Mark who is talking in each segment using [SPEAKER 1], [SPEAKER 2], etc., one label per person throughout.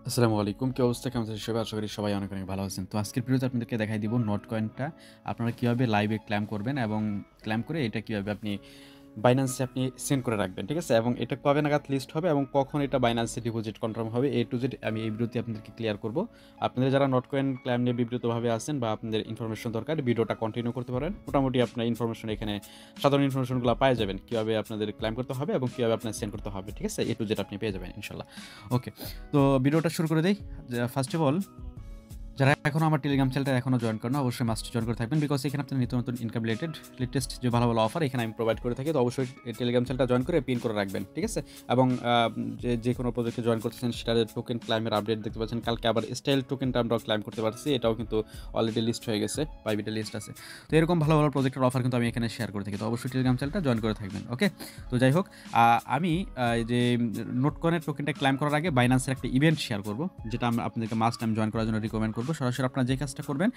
[SPEAKER 1] আসসালামু আলাইকুম। কি অবস্থা? কেমন আছেন সবাই? আশা করি সবাই অনেক, অনেক ভালো আছেন। তো আজকের ভিডিওতে আপনাদেরকে দেখাই দিব নোট কয়েনটা আপনারা কিভাবে লাইভে ক্লেম করবেন এবং ক্লেম করে এটা কিভাবে আপনি বাইন্যান্সে আপনি সেন্ড করে রাখবেন। ঠিক আছে? এবং এটা কবে নাগাদ লিস্ট হবে এবং কখন এটা বাইন্যান্সে ডিপোজিট কনফার্ম হবে A to Z আমি এই ভিডিওতে আপনাদেরকে ক্লিয়ার করব। আপনারা যারা নোট কয়েন ক্লেম নিয়ে বিব্রতভাবে আছেন বা আপনাদের ইনফরমেশন দরকার ভিডিওটা কন্টিনিউ করতে পারেন। মোটামুটি আপনার ইনফরমেশন এখানে সাধারণ ইনফরমেশনগুলো পেয়ে যাবেন। কিভাবে আপনাদের ক্লেম করতে হবে এবং কিভাবে আপনার সেন্ড করতে হবে। ঠিক আছে? A to Z আপনি পেয়ে যাবেন ইনশাআল্লাহ। ওকে। তো ভিডিওটা শুরু করে দেই। ফার্স্ট অফ অল যারা এখনো আমার টেলিগ্রাম চ্যানেলটা এখনো জয়েন করেন না অবশ্যই মাস্ট জয়েন করে থাকবেন বিকজ এখানে আপনার নিত্য নতুন ইনকাম রিলেটেড লেটেস্ট যে ভালো ভালো অফার এখানে আমি প্রোভাইড করে থাকি। তো অবশ্যই টেলিগ্রাম চ্যানেলটা জয়েন করে পিন করে রাখবেন। ঠিক আছে? এবং যে কোনো প্রজেক্টে জয়েন করতেছেন সেটার টোকেন ক্লাইমের আপডেট দেখতে পাচ্ছেন। কালকে আবার স্টাইল টোকেনটা আমরা ক্লাইম করতে পারছি, এটাও কিন্তু অলরেডি লিস্ট হয়ে গেছে, প্রাইভেটে লিস্ট আছে। তো এরকম ভালো ভালো প্রজেক্টের অফার কিন্তু আমি এখানে শেয়ার করে থাকি। তো অবশ্যই টেলিগ্রাম চ্যানেলটা জয়েন করে থাকবেন। ওকে? তো যাই হোক, আমি এই যে নোটকয়েনের টোকেনটা ক্লাইম করার আগে বাইন্যান্সের একটা ইভেন্ট শেয়ার করব, যেটা আপনাদেরকে মাস্ট টাইম জয়েন করার জন্য রিকমেন্ড করবো। সরাসরি আপনারা যে কাজটা করবেন,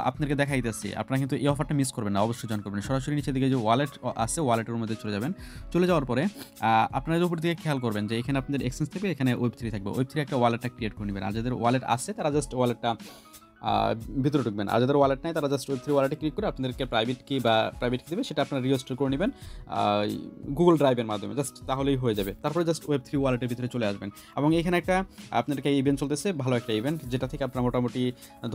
[SPEAKER 1] আপনাদেরকে দেখাই দিচ্ছি, আপনারা কিন্তু এই অফারটা মিস করবেন না, অবশ্যই জয়েন করবেন। সরাসরি নিচের দিকে যে ওয়ালেট আছে ওয়ালেটের মধ্যে চলে যাবেন। চলে যাওয়ার পরে আপনারা উপর দিকে খেয়াল করবেন যে এখানে আপনাদের এক্সচেঞ্জ থাকবে, এখানে ওয়েব3 থাকবে। ওয়েব3 একটা ওয়ালেটটা ক্রিয়েট করে নেবেন। আর যাদের ওয়ালেট আছে তারা জাস্ট ওয়ালেটটা ভিতরে ঢুকবেন। আর যাদের ওয়ালেট নাই তারা জাস্ট ওয়েব3 ওয়ালেটে ক্লিক করে আপনাদেরকে প্রাইভেট কি দেবে সেটা আপনারা রিস্টোর করে নেবেন গুগল ড্রাইভের মাধ্যমে, জাস্ট তাহলেই হয়ে যাবে। তারপরে জাস্ট ওয়েব3 ওয়ালেটের ভিতরে চলে আসবেন এবং এখানে একটা আপনাদেরকে ইভেন্ট চলতেছে, ভালো একটা ইভেন্ট, যেটা থেকে আপনারা মোটামুটি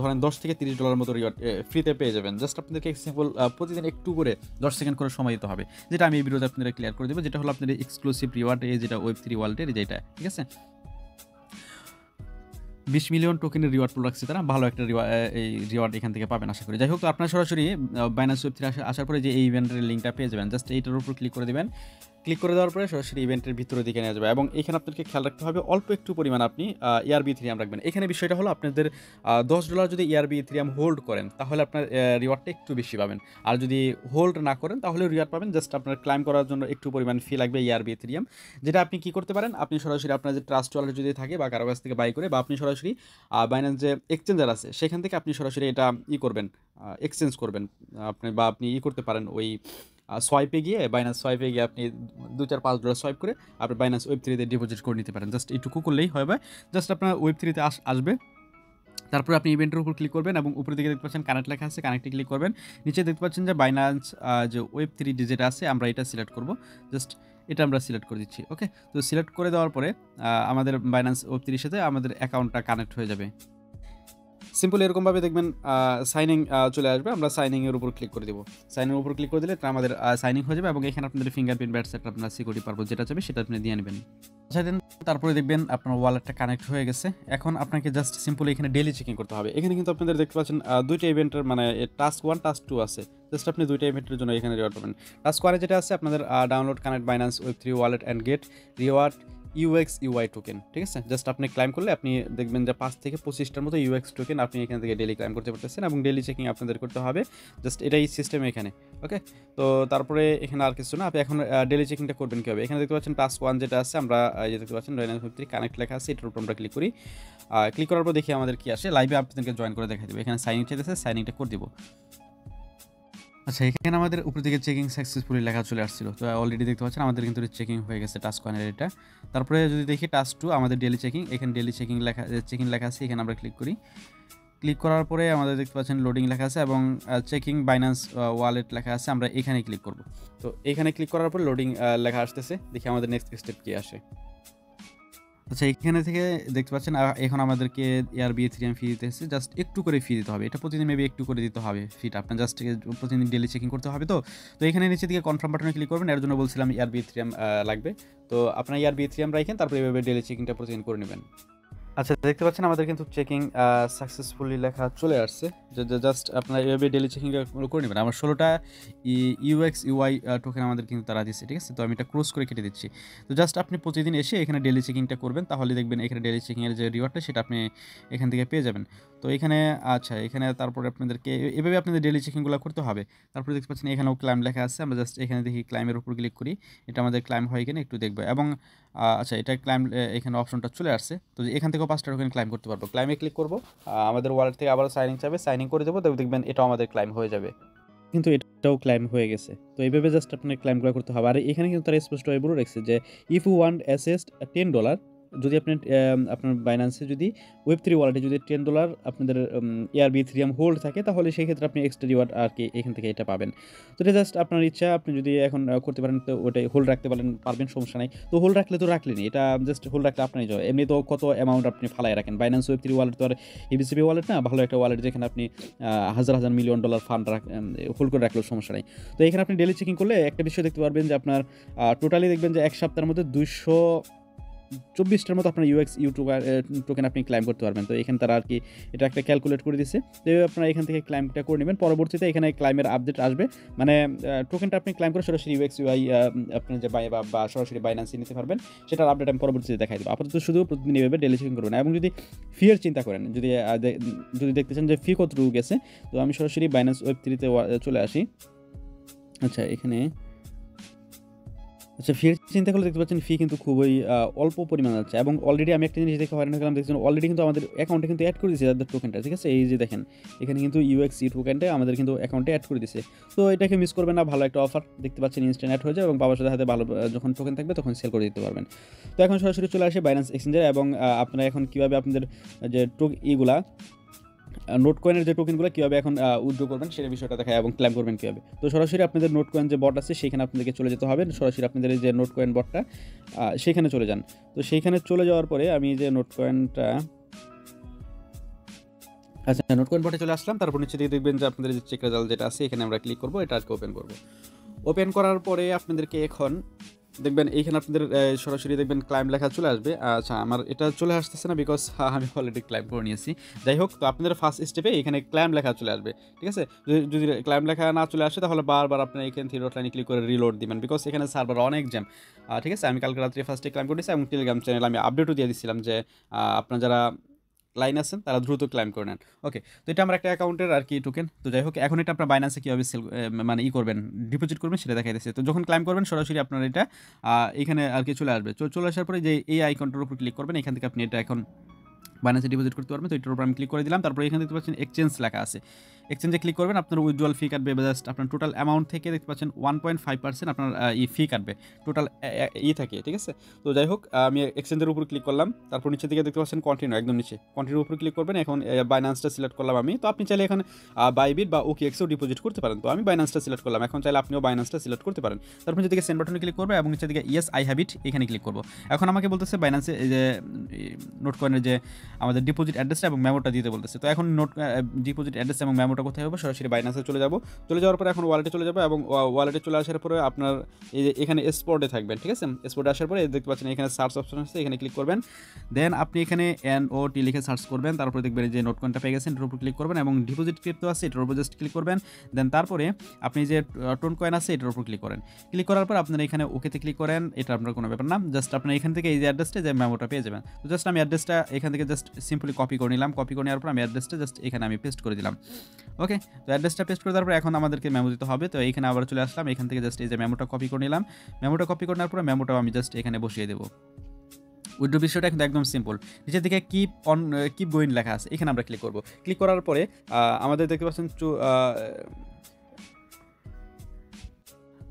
[SPEAKER 1] ধরেন $10 থেকে $30 মতো রিওয়ার্ড ফ্রিতে পেয়ে যাবেন। জাস্ট আপনাদেরকে সিম্পল প্রতিদিন একটু করে 10 সেকেন্ড করে সময় দিতে হবে, যেটা আমি এই ভিডিওতে আপনাদের ক্লিয়ার করে দেবো, যেটা হলো আপনাদের এক্সক্লুসিভ রিওয়ার্ড, যেটা ওয়েব3 ওয়ালেটের যেটা। ঠিক আছে? 20 মিলিয়ন টোকেনের রিওয়ার্ড পুল রাখছে তারা, ভালো একটা এই রিওয়ার্ড এখান থেকে পাবেন আশা করি। যাই হোক, তো আপনারা সরাসরি বাইন্যান্স ওয়েব3 আসার পরে যে এই ইভেন্টের লিঙ্কটা পেয়ে যাবেন, জাস্ট এইটার উপর ক্লিক করে দেবেন। ক্লিক করে দেওয়ার পরে সরাসরি ইভেন্টের ভিতরের দিকে নিয়ে যাবে এবং এখানে আপনাদেরকে খেয়াল রাখতে হবে অল্প একটু পরিমাণ আপনি ERB ইথেরিয়াম রাখবেন। এখানে বিষয়টা হলো আপনাদের $10 যদি ERB ইথেরিয়াম হোল্ড করেন তাহলে আপনার রিওয়ার্ডটা একটু বেশি পাবেন। আর যদি হোল্ড না করেন তাহলে রিওয়ার্ড পাবেন, জাস্ট আপনার ক্লাইম করার জন্য একটু পরিমাণ ফি লাগবে ERB ইথেরিয়াম। যেটা আপনি কি করতে পারেন, আপনি সরাসরি আপনার যে ট্রাস্ট ওয়ালেট যদি থাকে বা কারো কাছ থেকে বাই করে, বা আপনি সরাসরি বাইন্যান্স যে এক্সচেঞ্জার আছে সেখান থেকে আপনি সরাসরি এটা করবেন, এক্সচেঞ্জ করবেন। আপনি করতে পারেন ওই সোয়াইপে গিয়ে, বাইন্যান্স সোয়াইপে গিয়ে আপনি $2, 4, 5 সোয়াইপ করে আপনি বাইন্যান্স ওয়েব3তে ডিপোজিট করে নিতে পারেন। জাস্ট এইটুকু করলেই হবে। জাস্ট আপনার ওয়েব3তে আসবে। তারপরে আপনি ইভেন্টের উপর ক্লিক করবেন এবং উপরের দিকে দেখতে পাচ্ছেন কানেক্ট লেখা আছে, কানেক্টে ক্লিক করবেন। নিচে দেখতে পাচ্ছেন যে বাইন্যান্স যে ওয়েব3 ডিজিট আছে, আমরা এটা সিলেক্ট করব। জাস্ট এটা আমরা সিলেক্ট করে দিচ্ছি। ওকে? তো সিলেক্ট করে দেওয়ার পরে আমাদের বাইন্যান্স ওয়েব3 সাথে আমাদের অ্যাকাউন্টটা কানেক্ট হয়ে যাবে। সিম্পল এরকমভাবে দেখবেন সাইনিং চলে আসবে। আমরা সাইনিংয়ের উপর ক্লিক করে দেবো। সাইনের উপর ক্লিক করে দিলে এটা আমাদের সাইনিং হয়ে যাবে এবং এখানে আপনাদের ফিঙ্গারপ্রিন্ট ব্যাট সেট আপনার সিকিউরিটি পারপোজ যেটা চাবে সেটা আপনি দিয়ে নেবেন। তারপরে দেখবেন আপনার ওয়ালেটটা কানেক্ট হয়ে গেছে। এখন আপনাকে জাস্ট সিম্পলি এখানে ডেইলি চেকিং করতে হবে। এখানে কিন্তু আপনাদের দেখতে পাচ্ছেন দুইটা ইভেন্টের মানে টাস্ক 1 টাস্ক 2 আছে। জাস্ট আপনি দুইটা ইভেন্টের জন্য এখানে রিওয়ার্ড পাবেন। টাস্ক 1 যেটা আছে আপনাদের download connect Binance web3 wallet and get reward UX/UI token. ঠিক আছে? জাস্ট আপনি ক্লাইম করলে আপনি দেখবেন যে 5 থেকে 25টার মতো UX টোকেন আপনি এখান থেকে ডেইলি ক্লাইম করতে পারতেছেন এবং ডেইলি চেকিং আপনাদের করতে হবে। জাস্ট এটাই সিস্টেম এখানে। ওকে? তো তারপরে এখানে আর কিছু না। আপনি এখন ডেইলি চেকিংটা করবেন কীভাবে? এখানে দেখতে পাচ্ছেন টাস্ক 1 যেটা আছে, আমরা এই দেখতে পাচ্ছেন বাইন্যান্স ওয়েব3 কানেক্ট লেখা আছে, এটার উপর আমরা ক্লিক করি। ক্লিক করার পর দেখি আমাদের কি আসে। লাইভে আপনাদেরকে জয়েন করে দেখাই দেবো। এখানে সাইন ইন চাইতেছে, সাইনিংটা করে দিব। আচ্ছা, এখানে আমাদের উপর দিকে চেকিং সাকসেসফুলি লেখা চলে আসছিল। তো অলরেডি দেখতে পাচ্ছেন আমাদের কিন্তু চেকিং হয়ে গেছে টাস্ক 1 এর এটা। তারপরে যদি দেখি টাস্ক 2 আমাদের ডেইলি চেকিং, এখানে ডেইলি চেকিং লেখা আছে, এখানে আমরা ক্লিক করি। ক্লিক করার পরে আমাদের দেখতে পাচ্ছেন লোডিং লেখা আছে এবং চেকিং বাইন্যান্স ওয়ালেট লেখা আছে, আমরা এখানে ক্লিক করব। তো এখানে ক্লিক করার পর লোডিং লেখা আসতেছে, দেখি আমাদের নেক্সট স্টেপ কি আসে। আচ্ছা, এখানে থেকে দেখতে পাচ্ছেন এখন আমাদেরকে ERB ইথেরিয়াম ফি দিতে হচ্ছে, জাস্ট একটু করে ফি দিতে হবে। এটা প্রতিদিন মেবি একটু করে দিতে হবে ফিটা, আপনার জাস্ট প্রতিদিন ডেইলি চেকিং করতে হবে। তো এখানে নিচে দিকে কনফার্ম বাটনে ক্লিক করবেন। এর জন্য বলছিলাম ERB ইথেরিয়াম লাগবে। তো আপনার ERB ইথেরিয়াম রাখেন, তারপরে এভাবে ডেইলি চেকিংটা প্রতিদিন করে নেবেন। আচ্ছা, দেখতে পাচ্ছেন আমাদের কিন্তু চেকিং সাকসেসফুলি লেখা চলে আসছে। জাস্ট আপনারা এভাবে ডেইলি চেকিং করে নেবেন। আমার 16টা UX/UI টোকেন আমাদের কিন্তু তারা দিচ্ছে। ঠিক আছে? তো আমি এটা ক্লোজ করে কেটে দিচ্ছি। তো জাস্ট আপনি প্রতিদিন এসে এখানে ডেইলি চেকিংটা করবেন, তাহলে দেখবেন এখানে ডেইলি চেকিংয়ের যে রিওয়ার্ডটা সেটা আপনি এখান থেকে পেয়ে যাবেন। তো এখানে আচ্ছা, এখানে তারপরে আপনাদেরকে এভাবে আপনাদের ডেইলি চেকিংগুলো করতে হবে। তারপরে দেখতে পাচ্ছেন এখানেও ক্লাইম লেখা আছে, আমরা জাস্ট এখানে দেখি ক্লাইমের উপর ক্লিক করি। এটা আমাদের ক্লাইম হয় কিনা একটু দেখবো এবং আচ্ছা, এটা ক্লাইম এখানে অপশনটা চলে আসছে। তো এখান থেকেও 5টা টোকেন ক্লাইম করতে পারবো। ক্লাইমে ক্লিক করবো, আমাদের ওয়ালেট থেকে আবার সাইনিং চাবে, সাইনিং করে দেবো, তবে দেখবেন এটাও আমাদের ক্লাইম হয়ে যাবে। কিন্তু এটাও ক্লাইম হয়ে গেছে। তো এইভাবে জাস্ট আপনার ক্লাইমগুলো করতে হবে। আর এখানে কিন্তু তারা স্পষ্টভাবে বলে রাখছে যে ইফ ইউ ওয়ান্ট অ্যাসেস্ট $10 যদি আপনি আপনার বাইন্যান্সে যদি Web3 ওয়ালেটে যদি $10 আপনাদের ARB Ethereum হোল্ড থাকে, তাহলে সেই ক্ষেত্রে আপনি এক্সট্রা রিওয়ার্ড আর কি এখান থেকে এটা পাবেন। তো এটা জাস্ট আপনার ইচ্ছা, আপনি যদি এখন করতে পারেন তো ওটাই হোল্ড রাখতে পারবেন, সমস্যা নাই। তো হোল্ড রাখলে তো রাখলেনই, এটা জাস্ট হোল্ড রাখলে আপনারই জয়। এমনি তো কত অ্যামাউন্ট আপনি ফালায় রাখেন। বাইন্যান্স Web3 ওয়ালেট তো আর EBCB ওয়ালেট না, ভালো একটা ওয়ালেট যেখানে আপনি হাজার হাজার মিলিয়ন ডলার ফান্ড হোল্ড করে রাখলেও সমস্যা নাই। তো এখানে আপনি ডেলি চেকিং করলে একটা বিষয় দেখতে পারবেন যে আপনার টোটালি দেখবেন যে এক সপ্তাহের মধ্যে 224টার মতো আপনার টোকেন আপনি ক্লাইম করতে পারবেন। তো এখানে তারা আর কি এটা একটা ক্যালকুলেট করে দিচ্ছে। তো আপনারা এখান থেকে ক্লাইমটা করে নেবেন। পরবর্তীতে এখানে ক্লাইমের আপডেট আসবে, মানে টোকেনটা আপনি ক্লাইম করে সরাসরি UX UI আপনার যে বা সরাসরি বাইন্যান্সে নিতে পারবেন, সেটার আপডেট আমি পরবর্তীতে দেখাই দেবো। আপাতত শুধু প্রতিদিন এভাবে ডেলি চেকিং করবেন। এবং যদি ফিয়ের চিন্তা করেন, যদি দেখতে চান যে ফি কতটুকু গেছে, তো আমি সরাসরি বাইন্যান্স Web3-তে চলে আসি। আচ্ছা, এখানে ফি চিন্তা করলে দেখতে পাচ্ছেন ফি কিন্তু খুবই অল্প পরিমাণে আছে। এবং অলরেডি আমি একটা জিনিস দেখে হয়রান হলাম, দেখছেন অলরেডি কিন্তু আমাদের অ্যাকাউন্টে কিন্তু অ্যাড করে দিয়েছে তাদের টোকেনটা, ঠিক আছে? এই যে দেখেন এখানে কিন্তু UXE টোকেনটা আমাদের কিন্তু অ্যাকাউন্টে অ্যাড করে দিয়েছে। তো এটাকে মিস করবেন না, ভালো একটা অফার দেখতে পাচ্ছেন, ইনস্ট্যান্ট অ্যাড হয়ে যায় এবং বাবার সাথে হাতে ভালো যখন টোকেন থাকবে তখন সেল করে দিতে পারবেন। তো এখন সরাসরি চলে আসে বাইন্যান্স এক্সচেঞ্জে এবং আপনারা এখন কীভাবে আপনাদের যে ইগুলা নোট কয়েনের যে টোকেনগুলো কীভাবে এখন উইথড্র করবেন সেই বিষয়টা দেখায় এবং ক্লেম করবেন কীভাবে। তো সরাসরি আপনাদের নোট কয়েন যে বট আছে সেখানে আপনাদেরকে চলে যেতে হবে। সরাসরি আপনাদের যে নোট কয়েন বটটা সেখানে চলে যান। তো সেইখানে চলে যাওয়ার পরে আমি যে নোট কয়েনটা, আচ্ছা, নোট কয়েন বটে চলে আসলাম। তারপর নিচে দিয়ে দেখবেন যে আপনাদের যে চেক রেজাল্ট যেটা আছে এখানে আমরা ক্লিক করবো, এটা আজকে ওপেন করবো। ওপেন করার পরে আপনাদেরকে এখন দেখবেন এইখানে আপনাদের সরাসরি দেখবেন ক্লাইম লেখা চলে আসবে। আচ্ছা, আমার এটা চলে আসতেছে না, বিকজ আমি অলরেডি ক্লাইম করে নিয়েছি। যাই হোক, তো আপনাদের ফার্স্ট স্টেপে এখানে ক্লাইম লেখা চলে আসবে, ঠিক আছে? যদি ক্লাইম লেখা না চলে আসে তাহলে বারবার আপনার এখানে থ্রি ডট লাইনে ক্লিক করে রিলোড দিবেন, বিকজ এখানে সার্ভার অনেক জ্যাম, ঠিক আছে? আমি কালকে রাত্রে ফার্স্টে ক্লাইম করেছি এবং টেলিগ্রাম চ্যানেলে আমি আপডেটও দিয়ে দিচ্ছিলাম যে আপনার যারা লাইন আছেন তারা দ্রুত ক্লাইম করে নেন। ওকে, তো এটা আমার একটা অ্যাকাউন্টের আর কি টোকেন। তো যাই হোক, এখন এটা আপনার বাইন্যান্সে কীভাবে মানে করবেন, ডিপোজিট করবেন সেটা দেখাই দিচ্ছে। তো যখন ক্লাইম করবেন সরাসরি আপনার এটা এখানে আর কি চলে আসবে। চলে আসার পরে যে এই আইকনটার উপর ক্লিক করবেন, এখান থেকে আপনি এটা এখন বাইন্যান্সে ডিপোজিট করতে পারবেন। তো এটার উপর আমি ক্লিক করে দিলাম। তারপরে এখানে দেখতে পাচ্ছেন এক্সচেঞ্জ লেখা আছে, এক্সচেঞ্জে ক্লিক করবেন। আপনার উইথড্রয়াল ফি কাটবে জাস্ট আপনার টোটাল অ্যামাউন্ট থেকে দেখতে পাচ্ছেন 1.5% আপনার ফি কাটবে টোটাল থাকে, ঠিক আছে? তো যাই হোক, আমি এক্সচেঞ্জের উপর ক্লিক করলাম। তারপর নিচের দিকে দেখতে পাচ্ছেন কন্টিনিউ, একদম নিচে কন্টিনিউর উপর ক্লিক করবেন। এখন বাইন্যান্সটা সিলেক্ট করলাম আমি। তো আপনি চাইলে এখানে বাইবিট বা OKXেও ডিপোজিট করতে পারেন। তো আমি বাইন্যান্সটা সিলেক্ট করলাম, এখন চাইলে আপনিও বাইন্যান্সটা সিলেক্ট করতে পারেন। তারপর নিচের দিকে সেন্ড বাটনে ক্লিক করবে এবং নিচের দিকে ইয়েস আই হ্যাভ ইট এখানে ক্লিক করবো। এখন আমাকে বলতেছে বাইন্যান্সে এই যে নোট কয়েনের যে আমাদের ডিপোজিট অ্যাড্রেসটা এবং মেমোটা দিতে বলতেছে। তো এখন ডিপোজিট অ্যাড্রেস এবং মেমোটা কোথায় হবে, সরাসরি বাইন্যান্সে চলে যাওয়ার পরে এখন ওয়ালেটে চলে যাবো এবং ওয়ালেটে চলে আসার পরে আপনার এই যে এখানে স্পটে থাকবেন, ঠিক আছে? স্পটে আসার পরে দেখতে পাচ্ছেন এখানে সার্চ অপশন আছে, এখানে ক্লিক করবেন। দেন আপনি এখানে NOT লিখে সার্চ করবেন। তারপরে দেখবেন যে নোট কয়েনটা পেয়ে গেছেন, এটার উপর ক্লিক করবেন এবং ডিপোজিট ক্রিপ্টো আছে এটার উপর জাস্ট ক্লিক করবেন। দেন তারপরে আপনি যে টোন কয়েন আছে এটার উপর ক্লিক করেন। ক্লিক করার পর আপনারা এখানে ওকেতে ক্লিক করেন, এটা আপনার কোনো ব্যাপার না। জাস্ট আপনার এখান থেকে এই যে অ্যাড্রেসটা যে মেমোটা পেয়ে যাবেন। তো জাস্ট আমি অ্যাড্রেসটা এখান থেকে জাস্ট সিম্পলি কপি করে নিলাম। কপি করে নেওয়ার পর আমি অ্যাড্রেসটা জাস্ট এখানে আমি পেস্ট করে দিলাম। ওকে, তো অ্যাড্রেসটা পেস্ট করে দেওয়ার পর এখন আমাদেরকে মেমো দিতে হবে। তো এইখানে আবার চলে আসলাম, এখান থেকে জাস্ট এই যে মেমোটা কপি করে নিলাম। মেমোটা কপি করে নেওয়ার পরে মেমোটাও আমি জাস্ট এখানে বসিয়ে দেবো। উইথড্র বিষয়টা কিন্তু একদম সিম্পল। নিচের দিকে কিপ গোয়িং লেখা আছে, এখানে আমরা ক্লিক করব। ক্লিক করার পরে আমাদের দেখতে পাচ্ছেন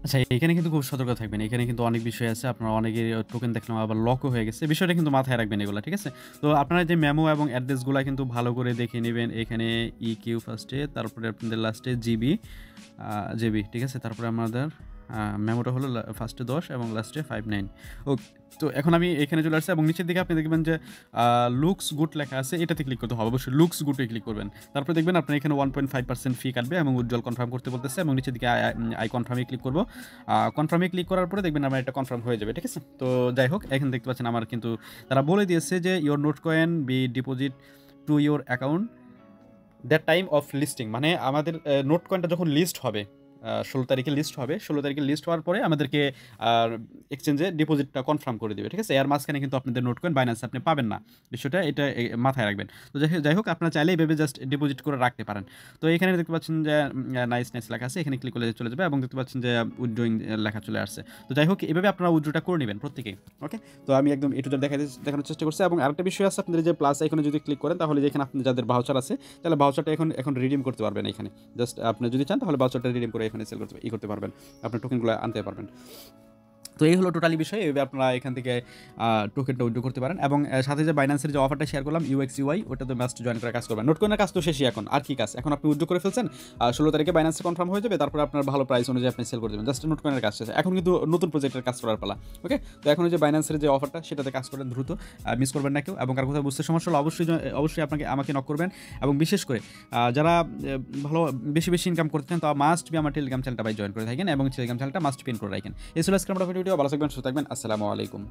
[SPEAKER 1] আচ্ছা, এখানে কিন্তু খুব সতর্ক থাকবেন। এখানে কিন্তু অনেক বিষয় আছে, আপনারা অনেকের টোকেন দেখলাম আবার লকও হয়ে গেছে, বিষয়টা কিন্তু মাথায় রাখবেন এগুলো, ঠিক আছে? তো আপনারা যে মেমো এবং অ্যাড্রেসগুলো কিন্তু ভালো করে দেখে নেবেন। এখানে EQ ফার্স্টে, তারপরে আপনাদের লাস্টে জিবি, ঠিক আছে? তারপরে আমাদের মেমোটা হলো ফার্স্টে 10 এবং লাস্টে 59। ওকে, তো এখন আমি এখানে চলে আসছি এবং নিচের দিকে আপনি দেখবেন যে লুকস গুড লেখা আছে, এটাতে ক্লিক করতে হবে। অবশ্যই লুকস গুডে ক্লিক করবেন। তারপরে দেখবেন আপনার এখানে 1.5% ফি কাটবে এবং উজ্জ্বল কনফার্ম করতে বলতেছে এবং নিচের দিকে আই কনফার্মে ক্লিক করবো। কনফার্মে ক্লিক করার পরে দেখবেন আমার এটা কনফার্ম হয়ে যাবে, ঠিক আছে? তো যাই হোক, এখানে দেখতে পাচ্ছেন আমার কিন্তু তারা বলে দিয়েছে যে your note coin B deposit to your account that time of listing, মানে আমাদের নোট কয়েনটা যখন লিস্ট হবে 16 তারিখে লিস্ট হবে। 16 তারিখে লিস্ট হওয়ার পরে আমাদেরকে এক্সচেঞ্জে ডিপোজিটটা কনফার্ম করে দেবে, ঠিক আছে? এর মাঝখানে কিন্তু আপনাদের নোট কয়েন বাইন্যান্সে আপনি পাবেন না, বিষয়টা এটা মাথায় রাখবেন। তো যাই হোক, আপনারা চাইলে এইভাবে জাস্ট ডিপোজিট করে রাখতে পারেন। তো এখানে দেখতে পাচ্ছেন যে নাইস লেখা আছে, এখানে ক্লিক করলে চলে যাবে এবং দেখতে পাচ্ছেন যে উইথড্রয়িং লেখা চলে আসছে। তো যাই হোক, এভাবে আপনারা উইথড্রটা করে নেবেন প্রত্যেকেই। ওকে, তো আমি একদম এটু দেখানোর চেষ্টা করছি। এবং আরেকটা বিষয় আছে, আপনাদের যে প্লাস আইকনে যদি ক্লিক করেন তাহলে যেখানে আপনাদের যাদের ভাউচার আছে তাহলে ভাউচারটা এখন রিডিম করতে পারবেন। এখানে জাস্ট আপনি যদি চান তাহলে ভাউচারটা রিডিম করে এখানে সেল করতে পারবেন, আপনার টোকেনগুলো আনতে পারবেন। তো এই হলো টোটালি বিষয়। এভাবে আপনারা এখান থেকে টোকেনটা উইথড্র করতে পারেন এবং সাথে যে বাইন্যান্সের যে অফারটা শেয়ার করলাম ইউএক্স ইউআই, ওটা তো মাস্ট জয়েন করে কাজ করবেন। নোট কয়েনের কাজ তো শেষই এখন, আর কি কাজ? এখন আপনি উইথড্র করে ফেলছেন, 16 তারিখে বাইন্যান্সে কনফার্ম হয়ে যাবে, তারপরে আপনার ভালো প্রাইস অনুযায়ী আপনি সেল করে দেবেন। জাস্ট নোট কয়েনের কাজ শেষ। এখন কিন্তু নতুন প্রজেক্টের কাজ করার পালা। ওকে, তো এখন যে বাইন্যান্সের যে অফারটা সেটাতে কাজ করেন দ্রুত, মিস করবেন না কেউ। এবং কার কোথাও বুঝতে সমস্যা হলে অবশ্যই আমাকে নক করবেন। এবং বিশেষ করে যারা ভালো বেশি ইনকাম করতে চান, তো মাস্ট বি আমার টেলিগ্রাম চ্যানেলটা জয়েন করে থাকেন এবং টেলিগ্রাম চ্যানেলটা মাস্ট পিন করে রাখেন। এই ছিল আজকে আমরা ভিডিও। ভালো থাকবেন, সুস্থ থাকবেন। আসসালামু আলাইকুম।